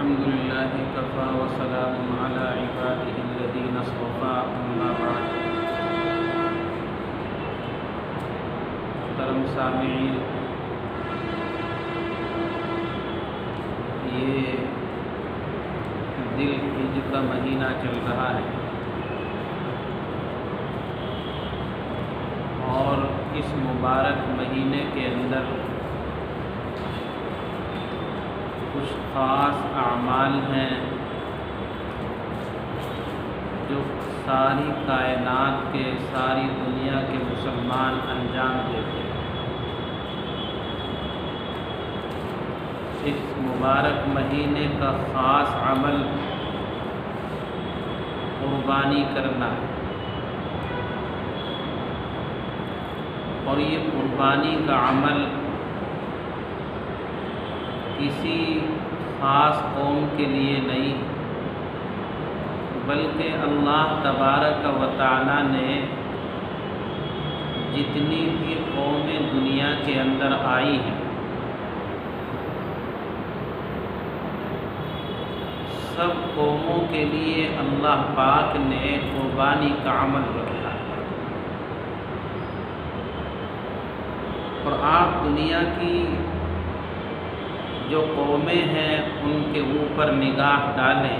الحمد لله كفى وسلام على عباده الذين اصطفى أما بعد محترم سامعین، یہ ذی الحجہ کا مہینہ چل رہا ہے اور اس مبارک مہینے کے اندر کچھ خاص اعمال ہیں جو ساری کائنات کے، ساری دنیا کے مسلمان انجام دیتے ہیں۔ اس مبارک مہینے کا خاص عمل قربانی کرنا ہے، اور یہ قربانی کا عمل کسی خاص قوم کے لیے نہیں، بلکہ اللہ تبارک و تعالی نے جتنی بھی قومیں دنیا کے اندر آئی ہیں، سب قوموں کے لیے اللہ پاک نے قربانی کا عمل رکھا ہے۔ اور آپ دنیا کی جو قومیں ہیں ان کے اوپر نگاہ ڈالیں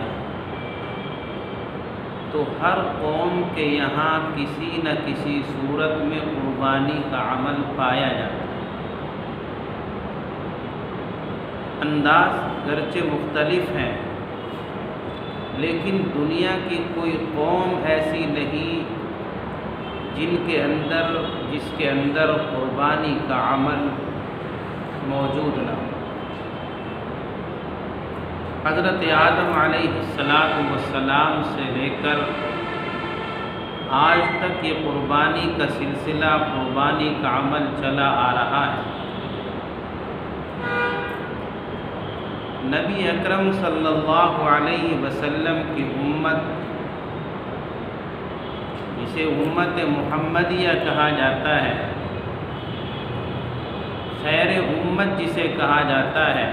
تو ہر قوم کے یہاں کسی نہ کسی صورت میں قربانی کا عمل پایا جاتا ہے۔ انداز گرچہ مختلف ہیں، لیکن دنیا کی کوئی قوم ایسی نہیں جس کے اندر قربانی کا عمل موجود نہ ہو۔ حضرت آدم علیہ السلام سے لے کر آج تک یہ قربانی کا سلسلہ، قربانی کا عمل چلا آ رہا ہے۔ نبی اکرم صلی اللہ علیہ وسلم کی امت، جسے امت محمدیہ کہا جاتا ہے، خیر امت جسے کہا جاتا ہے،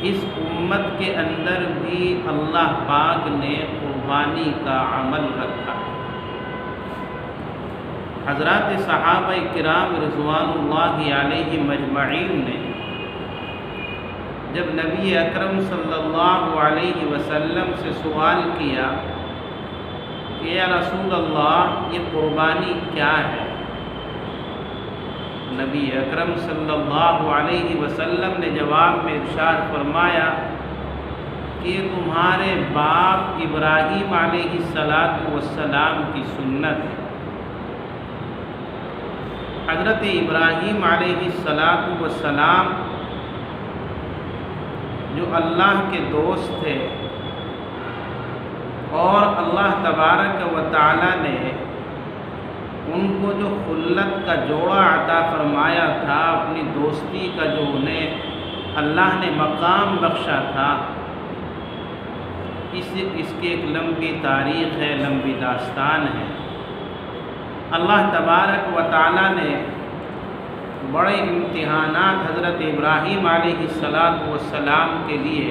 اس امت کے اندر بھی اللہ پاک نے قربانی کا عمل رکھا۔ حضرات صحابہ کرام رضوان اللہ علیہم اجمعین نے جب نبی اکرم صلی اللہ علیہ وسلم سے سوال کیا کہ یا رسول اللہ یہ قربانی کیا ہے، نبی اکرم صلی اللہ علیہ وسلم نے جواب میں ارشاد فرمایا کہ یہ تمہارے باپ ابراہیم علیہ السلام کی سنت ہے۔ حضرت ابراہیم علیہ السلام جو اللہ کے دوست تھے، اور اللہ تبارک و تعالی نے ان کو جو خلت کا جوڑا عطا فرمایا تھا، اپنی دوستی کا جو انہیں اللہ نے مقام بخشا تھا، اس کی ایک لمبی تاریخ ہے، لمبی داستان ہے۔ اللہ تبارک و تعالی نے بڑے امتحانات حضرت ابراہیم علیہ السلام کے لیے،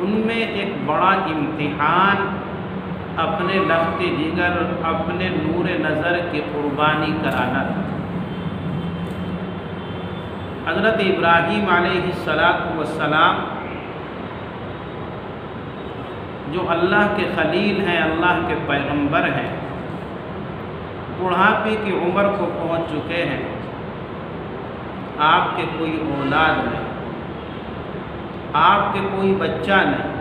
ان میں ایک بڑا امتحان اپنے لخت جگر، اپنے نور نظر کی قربانی کرانا تھا۔ حضرت ابراہیم علیہ السلام جو اللہ کے خلیل ہیں، اللہ کے پیغمبر ہیں، بڑھاپے کی عمر کو پہنچ چکے ہیں، آپ کے کوئی اولاد نہیں، آپ کے کوئی بچہ نہیں۔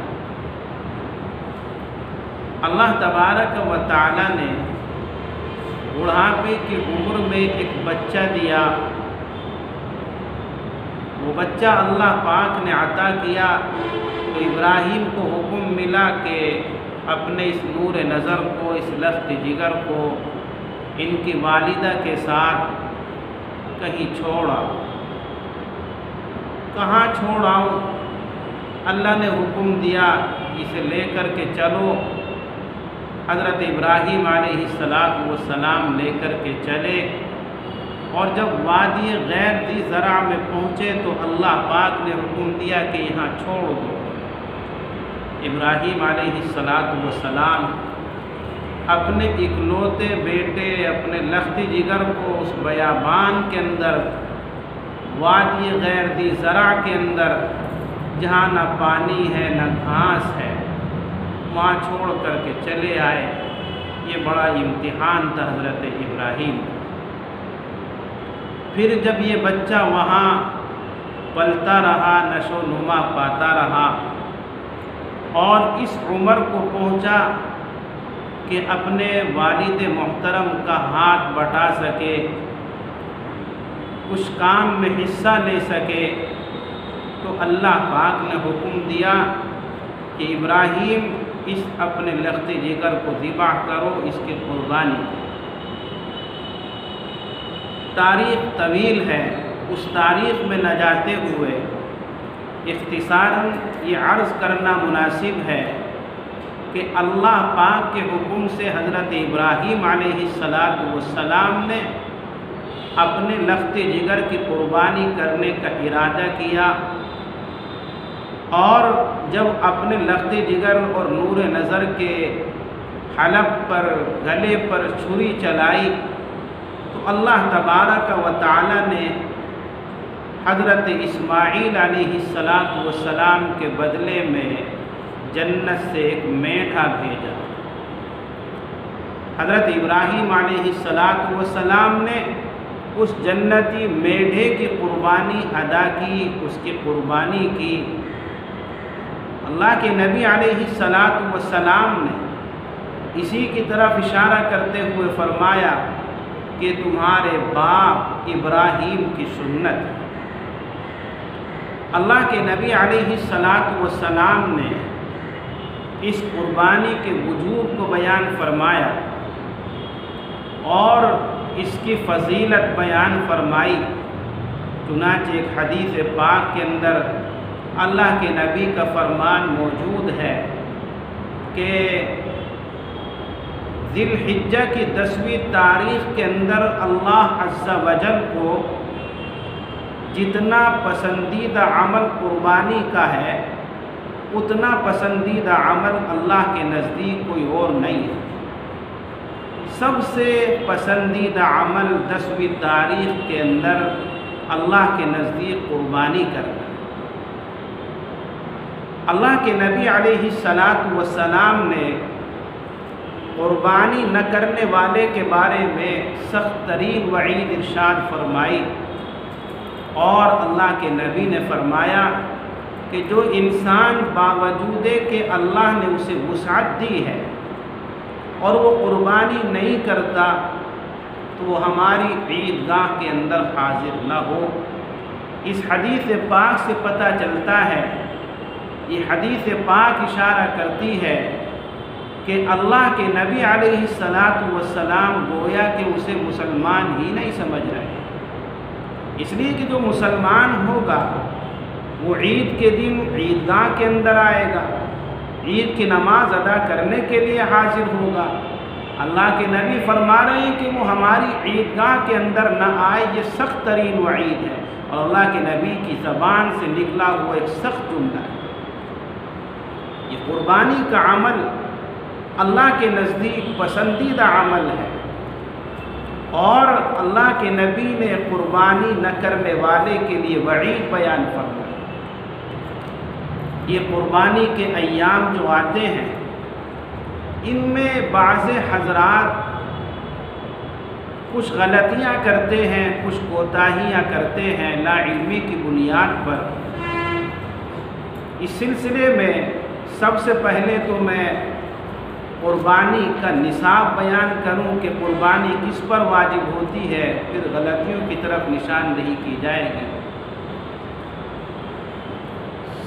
اللہ تبارک و تعالی نے بڑھاپے کی عمر میں ایک بچہ دیا، وہ بچہ اللہ پاک نے عطا کیا تو ابراہیم کو حکم ملا کہ اپنے اس نور نظر کو، اس لخت جگر کو ان کی والدہ کے ساتھ کہیں چھوڑا۔ کہاں چھوڑاؤں؟ اللہ نے حکم دیا اسے لے کر کے چلو۔ حضرت ابراہیم علیہ السلام لے کر کے چلے اور جب وادی غیر ذی زرع میں پہنچے تو اللہ پاک نے حکم دیا کہ یہاں چھوڑ دو۔ ابراہیم علیہ السلام اپنے اکلوتے بیٹے اپنے لخت جگر کو اس بیابان کے اندر، وادی غیر ذی زرع کے اندر، جہاں نہ پانی ہے نہ گھاس ہے، وہاں چھوڑ کر کے چلے آئے۔ یہ بڑا امتحان تھا حضرت ابراہیم۔ پھر جب یہ بچہ وہاں پلتا رہا، نشو و نما پاتا رہا اور اس عمر کو پہنچا کہ اپنے والد محترم کا ہاتھ بٹا سکے، کچھ کام میں حصہ لے سکے، تو اللہ پاک نے حکم دیا کہ ابراہیم اس اپنے لخت جگر کو ذبح کرو، اس کی قربانی۔ تاریخ طویل ہے، اس تاریخ میں نہ جاتے ہوئے اختصاراً یہ عرض کرنا مناسب ہے کہ اللہ پاک کے حکم سے حضرت ابراہیم علیہ السلام نے اپنے لخت جگر کی قربانی کرنے کا ارادہ کیا، اور جب اپنے لخت جگر اور نور نظر کے حلق پر، گلے پر چھری چلائی تو اللہ تبارک و تعالی نے حضرت اسماعیل علیہ السلام کے بدلے میں جنت سے ایک میٹھا بھیجا۔ حضرت ابراہیم علیہ السلام نے اس جنتی میڈھے کی قربانی ادا کی، اس کی قربانی کی۔ اللہ کے نبی علیہ السلام نے اسی کی طرف اشارہ کرتے ہوئے فرمایا کہ تمہارے باپ ابراہیم کی سنت۔ اللہ کے نبی علیہ السلام نے اس قربانی کے وجوب کو بیان فرمایا اور اس کی فضیلت بیان فرمائی۔ چنانچہ ایک حدیث پاک کے اندر اللہ کے نبی کا فرمان موجود ہے کہ ذی الحجہ کی 10ویں تاریخ کے اندر اللہ عز و جل کو جتنا پسندیدہ عمل قربانی کا ہے، اتنا پسندیدہ عمل اللہ کے نزدیک کوئی اور نہیں ہے۔ سب سے پسندیدہ عمل 10ویں تاریخ کے اندر اللہ کے نزدیک قربانی کرنا۔ اللہ کے نبی علیہ السلام نے قربانی نہ کرنے والے کے بارے میں سخت ترین وعید ارشاد فرمائی، اور اللہ کے نبی نے فرمایا کہ جو انسان باوجود کہ اللہ نے اسے وسعت دی ہے اور وہ قربانی نہیں کرتا تو وہ ہماری عیدگاہ کے اندر حاضر نہ ہو۔ اس حدیث پاک سے پتہ چلتا ہے، یہ حدیث پاک اشارہ کرتی ہے کہ اللہ کے نبی علیہ السلام گویا کہ اسے مسلمان ہی نہیں سمجھ رہے، اس لیے کہ جو مسلمان ہوگا وہ عید کے دن عیدگاہ کے اندر آئے گا، عید کی نماز ادا کرنے کے لیے حاضر ہوگا۔ اللہ کے نبی فرما رہے ہیں کہ وہ ہماری عیدگاہ کے اندر نہ آئے، یہ سخت ترین وعید ہے، اور اللہ کے نبی کی زبان سے نکلا ہوا ایک سخت جملہ ہے۔ یہ قربانی کا عمل اللہ کے نزدیک پسندیدہ عمل ہے، اور اللہ کے نبی نے قربانی نہ کرنے والے کے لیے وعید بیان فرمائی۔ یہ قربانی کے ایام جو آتے ہیں، ان میں بعض حضرات کچھ غلطیاں کرتے ہیں، کچھ کوتاہیاں کرتے ہیں لا علمی کی بنیاد پر۔ اس سلسلے میں سب سے پہلے تو میں قربانی کا نصاب بیان کروں کہ قربانی کس پر واجب ہوتی ہے، پھر غلطیوں کی طرف نشاندہی کی جائے گی۔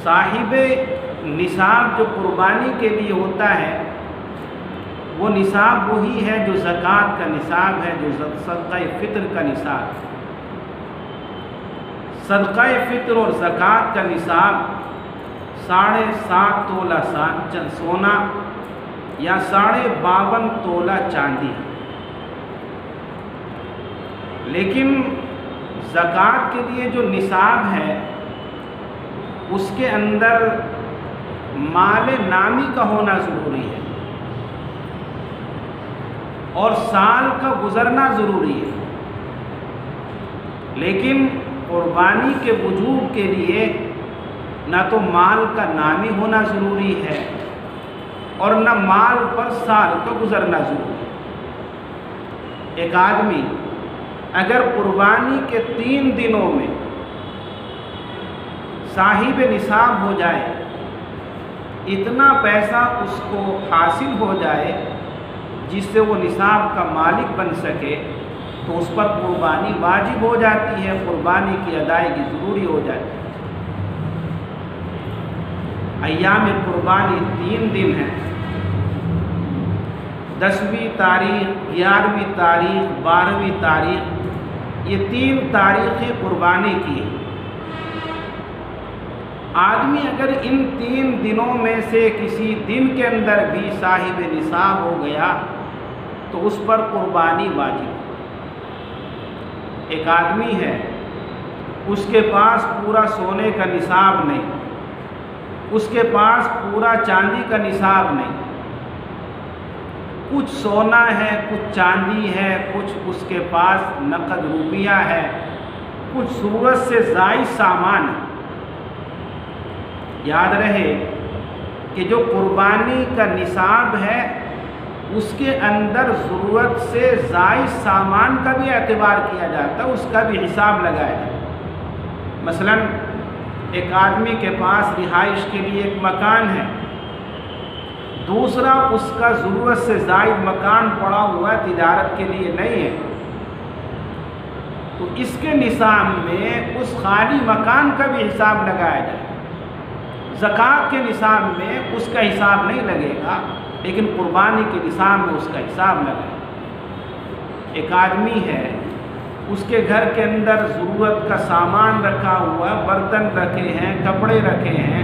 صاحب نصاب جو قربانی کے لیے ہوتا ہے، وہ نصاب وہی ہے جو زکوٰۃ کا نصاب ہے، جو صدقہ فطر کا نصاب ہے۔ صدقہ فطر اور زکوٰۃ کا نصاب 7.5 تولہ سونا یا 52.5 تولہ چاندی، لیکن زکوٰۃ کے لیے جو نصاب ہے اس کے اندر مال نامی کا ہونا ضروری ہے اور سال کا گزرنا ضروری ہے، لیکن قربانی کے وجوب کے لیے نہ تو مال کا نامی ہونا ضروری ہے اور نہ مال پر سال کا گزرنا ضروری ہے۔ ایک آدمی اگر قربانی کے 3 دنوں میں صاحب نصاب ہو جائے، اتنا پیسہ اس کو حاصل ہو جائے جس سے وہ نصاب کا مالک بن سکے، تو اس پر قربانی واجب ہو جاتی ہے، قربانی کی ادائیگی ضروری ہو جاتی ہے۔ ایام قربانی 3 دن ہیں، 10ویں تاریخ، 11ویں تاریخ، 12ویں تاریخ، یہ 3 تاریخیں قربانی کی ہیں۔ آدمی اگر ان 3 دنوں میں سے کسی دن کے اندر بھی صاحب نصاب ہو گیا تو اس پر قربانی واجب ہے۔ ایک آدمی ہے، اس کے پاس پورا سونے کا نصاب نہیں، اس کے پاس پورا چاندی کا نصاب نہیں، کچھ سونا ہے، کچھ چاندی ہے، کچھ اس کے پاس نقد روپیہ ہے، کچھ ضرورت سے زائد سامان ہے۔ یاد رہے کہ جو قربانی کا نصاب ہے اس کے اندر ضرورت سے زائد سامان کا بھی اعتبار کیا جاتا ہے، اس کا بھی حساب لگایا جاتا ہے۔ مثلا ایک آدمی کے پاس رہائش کے لیے ایک مکان ہے، دوسرا اس کا ضرورت سے زائد مکان پڑا ہوا تجارت کے لیے نہیں ہے، تو اس کے نصاب میں اس خالی مکان کا بھی حساب لگایا جائے۔ زکوٰۃ کے نصاب میں اس کا حساب نہیں لگے گا، لیکن قربانی کے نصاب میں اس کا حساب لگے گا۔ ایک آدمی ہے، اس کے گھر کے اندر ضرورت کا سامان رکھا ہوا، برتن رکھے ہیں، کپڑے رکھے ہیں،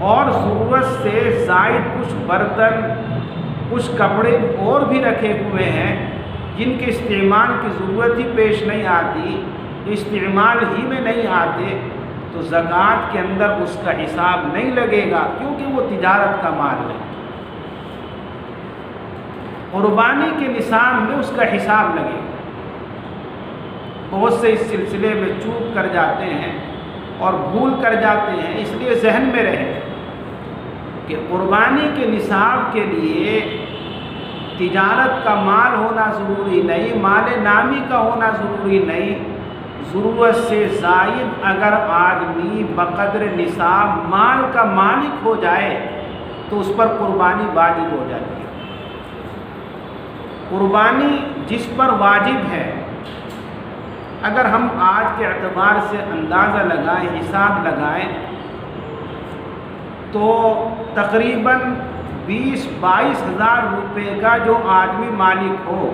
اور ضرورت سے زائد کچھ برتن، کچھ کپڑے اور بھی رکھے ہوئے ہیں جن کے استعمال کی ضرورت ہی پیش نہیں آتی، استعمال ہی میں نہیں آتے، تو زکوٰۃ کے اندر اس کا حساب نہیں لگے گا، کیونکہ وہ تجارت کا مال ہے۔ قربانی کے نصاب میں اس کا حساب لگے گا۔ بہت سے اس سلسلے میں چوک کر جاتے ہیں اور بھول کر جاتے ہیں، اس لیے ذہن میں رہے کہ قربانی کے نصاب کے لیے تجارت کا مال ہونا ضروری نہیں، مال نامی کا ہونا ضروری نہیں، ضرورت سے زائد اگر آدمی بقدر نصاب مال کا مالک ہو جائے تو اس پر قربانی واجب ہو جاتی ہے۔ قربانی جس پر واجب ہے، اگر ہم آج کے اعتبار سے اندازہ لگائیں، حساب لگائیں، تو تقریباً 20-22 ہزار روپے کا جو آدمی مالک ہو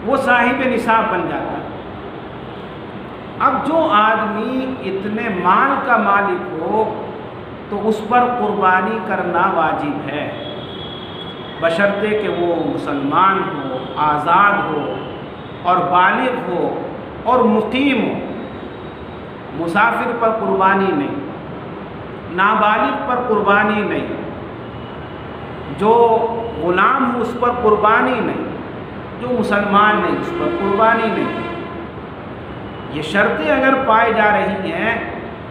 وہ صاحب نصاب بن جاتا ہے۔ اب جو آدمی اتنے مال کا مالک ہو تو اس پر قربانی کرنا واجب ہے، بشرطے کہ وہ مسلمان ہو، آزاد ہو اور بالغ ہو اور مقیم ہو۔ مسافر پر قربانی نہیں، نابالغ پر قربانی نہیں، جو غلام ہو اس پر قربانی نہیں، جو مسلمان نہیں اس پر قربانی نہیں۔ یہ شرطیں اگر پائی جا رہی ہیں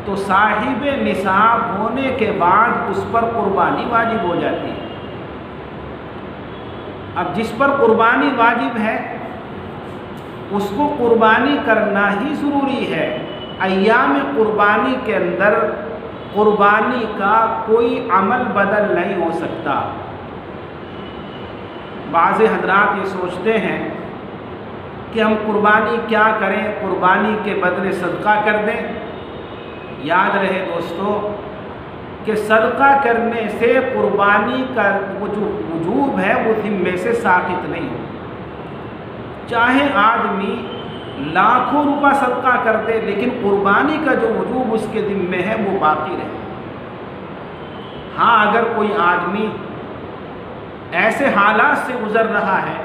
تو صاحب نصاب ہونے کے بعد اس پر قربانی واجب ہو جاتی ہے۔ اب جس پر قربانی واجب ہے اس کو قربانی کرنا ہی ضروری ہے۔ ایام قربانی کے اندر قربانی کا کوئی عمل بدل نہیں ہو سکتا۔ بعض حضرات یہ سوچتے ہیں کہ ہم قربانی کیا کریں، قربانی کے بدلے صدقہ کر دیں۔ یاد رہے دوستو کہ صدقہ کرنے سے قربانی کا وہ جو وجوب ہے وہ ذمے سے ساقط نہیں ہو۔ چاہے آدمی لاکھوں روپہ صدقہ کر دے، لیکن قربانی کا جو وجوب اس کے ذمے ہے وہ باقی رہے۔ ہاں، اگر کوئی آدمی ایسے حالات سے گزر رہا ہے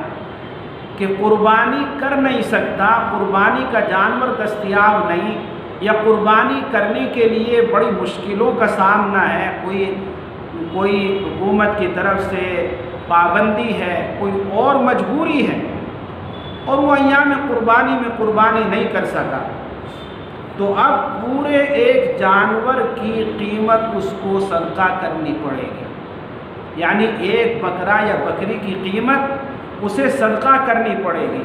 کہ قربانی کر نہیں سکتا، قربانی کا جانور دستیاب نہیں، یا قربانی کرنے کے لیے بڑی مشکلوں کا سامنا ہے، کوئی حکومت کی طرف سے پابندی ہے، کوئی اور مجبوری ہے، اور وہ ایام قربانی میں قربانی نہیں کر سکا، تو اب پورے ایک جانور کی قیمت اس کو صدقہ کرنی پڑے گی، یعنی ایک بکرا یا بکری کی قیمت اسے صدقہ کرنی پڑے گی۔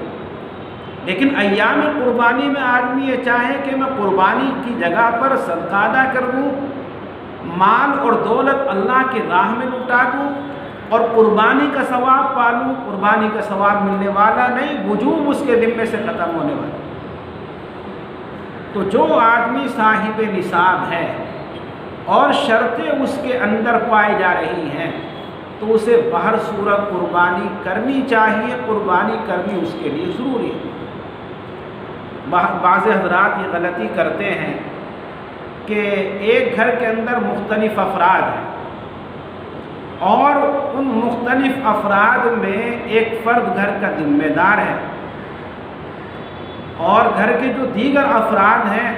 لیکن ایام قربانی میں آدمی یہ چاہے کہ میں قربانی کی جگہ پر صدقہ ادا کر دوں، مال اور دولت اللہ کی راہ میں لٹا دوں اور قربانی کا ثواب پالوں، قربانی کا ثواب ملنے والا نہیں، وجوب اس کے ذمے سے ختم ہونے والا۔ تو جو آدمی صاحب نصاب ہے اور شرطیں اس کے اندر پائی جا رہی ہیں تو اسے بہر صورت قربانی کرنی چاہیے، قربانی کرنی اس کے لیے ضروری ہے۔ بعض حضرات یہ غلطی کرتے ہیں کہ ایک گھر کے اندر مختلف افراد ہیں اور ان مختلف افراد میں ایک فرد گھر کا ذمہ دار ہے، اور گھر کے جو دیگر افراد ہیں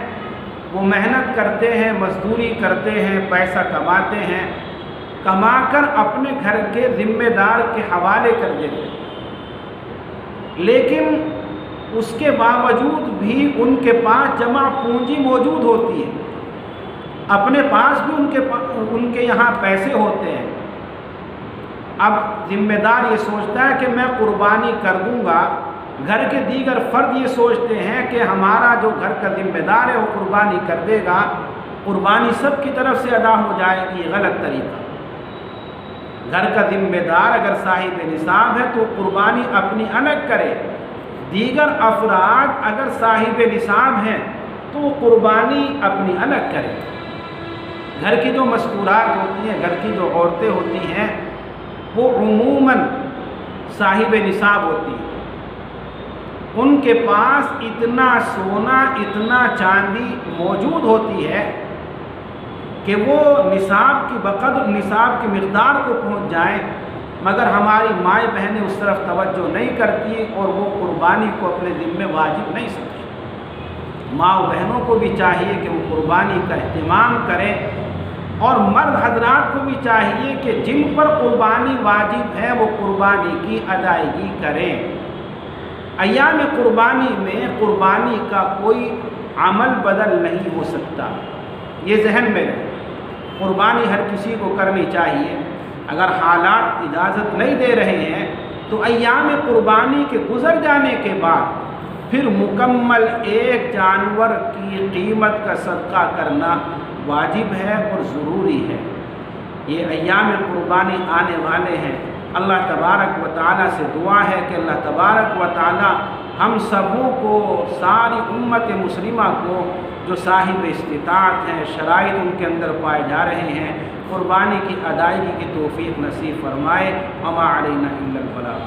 وہ محنت کرتے ہیں، مزدوری کرتے ہیں، پیسہ کماتے ہیں، کما کر اپنے گھر کے ذمہ دار کے حوالے کر دیتے ہیں، لیکن اس کے باوجود بھی ان کے پاس جمع پونجی موجود ہوتی ہے، اپنے پاس بھی ان کے یہاں پیسے ہوتے ہیں۔ اب ذمہ دار یہ سوچتا ہے کہ میں قربانی کر دوں گا، گھر کے دیگر فرد یہ سوچتے ہیں کہ ہمارا جو گھر کا ذمہ دار ہے وہ قربانی کر دے گا، قربانی سب کی طرف سے ادا ہو جائے گی۔ غلط طریقہ۔ گھر کا ذمہ دار اگر صاحب نصاب ہے تو قربانی اپنی الگ کرے، دیگر افراد اگر صاحب نصاب ہیں تو قربانی اپنی الگ کرے۔ گھر کی جو مذکورات ہوتی ہیں، گھر کی جو عورتیں ہوتی ہیں، وہ عموماً صاحب نصاب ہوتی ہیں، ان کے پاس اتنا سونا، اتنا چاندی موجود ہوتی ہے کہ وہ نصاب کی بقدر نصاب کی مقدار کو پہنچ جائیں، مگر ہماری مائیں بہنیں اس طرف توجہ نہیں کرتی اور وہ قربانی کو اپنے ذمے واجب نہیں سمجھتی۔ ماں و بہنوں کو بھی چاہیے کہ وہ قربانی کا اہتمام کریں، اور مرد حضرات کو بھی چاہیے کہ جن پر قربانی واجب ہے وہ قربانی کی ادائیگی کریں۔ ایام قربانی میں قربانی کا کوئی عمل بدل نہیں ہو سکتا، یہ ذہن میں رہے۔ قربانی ہر کسی کو کرنی چاہیے، اگر حالات اجازت نہیں دے رہے ہیں تو ایام قربانی کے گزر جانے کے بعد پھر مکمل ایک جانور کی قیمت کا صدقہ کرنا واجب ہے اور ضروری ہے۔ یہ ایام قربانی آنے والے ہیں، اللہ تبارک و تعالیٰ سے دعا ہے کہ اللہ تبارک و تعالیٰ ہم سبوں کو، ساری امت مسلمہ کو جو صاحب استطاعت ہیں، شرائط ان کے اندر پائے جا رہے ہیں، قربانی کی ادائیگی کی توفیق نصیب فرمائے۔ وما علینا الا البلاغ۔